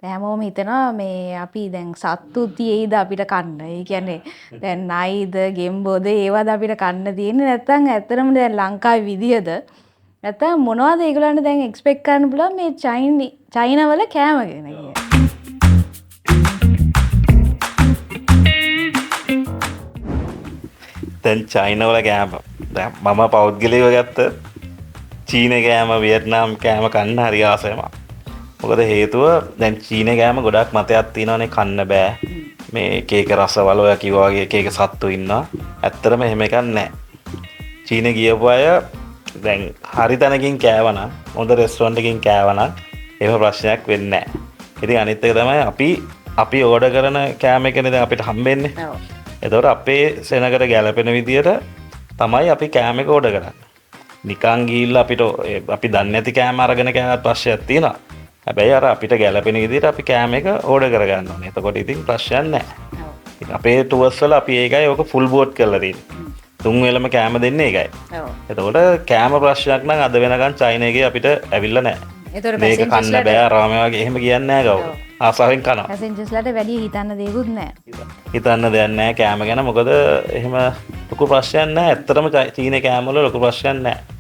හැමෝම හිතනවා මේ අපි දැන් සත්තු තියෙයිද අපිට කන්න. ඒ කියන්නේ දැන් නයිද ගෙම්බෝද ඒවද අපිට කන්න තියෙන්නේ නැත්නම් ඇත්තටම දැන් ලංකාවේ විදියද නැත්නම් මොනවද ඒගොල්ලන්ට දැන් එක්ස්පෙක්ට් කරන්න පුළුවන් මේ චයිනාවල කෑම ගැන කියන්නේ. දැන් චයිනාවල කෑම දැන් මම පෞද්ගලිකව ගත්ත චීන කෑම වියට්නාම් කෑම කන්න හරි ආසයි මම. මොකද හේතුව දැන් චීන කෑම ගොඩක් මතයක් තියෙනවානේ කන්න බෑ. මේ එක එක රසවල ඔය කිව්වා වගේ එක එක සත්තු ඉන්නවා. ඇත්තටම එහෙම එකක් නැහැ. චීන ගියපු අය දැන් හරි තැනකින් කෑවනම් හොඳ රෙස්ටොරන්ට් එකකින් කෑවනම් එහෙම ප්‍රශ්නයක් වෙන්නේ නැහැ. ඉතින් අනිත් එක තමයි අපි ඕඩර් කරන කෑම එකනේ දැන් අපිට හම්බෙන්නේ. ඔව්. එතකොට අපේ සෙනඟට ගැලපෙන විදියට තමයි අපි කෑම එක ඕඩර් කරන්නේ. නිකන් ගිහිල්ලා අපිට අපි දන්නේ නැති කෑම අරගෙන කෑවත් ප්‍රශ්නයක් තියෙනවා. හැබැයි අර අපිට ගැලපෙන විදිහට අපි කෑම එක ඕඩර් කරගන්න ඕනේ. එතකොට ඉතින් ප්‍රශ්නයක් නැහැ. ඉතින් අපේ ටුවර්ස් වල අපි ඒකයි ඔක ෆුල් බෝඩ් කරලා තියෙන්නේ. 3 වෙලම කෑම දෙන්නේ ඒකයි. ඔව්. එතකොට කෑම ප්‍රශ්නයක් නම් අද වෙනකන් චයිනා එකේ අපිට ඇවිල්ලා නැහැ. ඒතර මේක කන්න බෑ අරම වගේ එහෙම කියන්නේ නැහැ කවුරු. ආසාවෙන් කනවා. පැසෙන්ජර්ස්ලාට වැඩි හිතන්න දෙයක්වත් නැහැ. හිතන්න දෙයක් නැහැ කෑම ගැන. මොකද එහෙම ලොකු ප්‍රශ්නයක් නැහැ. ඇත්තටම චීන කෑම වල ලොකු ප්‍රශ්නයක් නැහැ.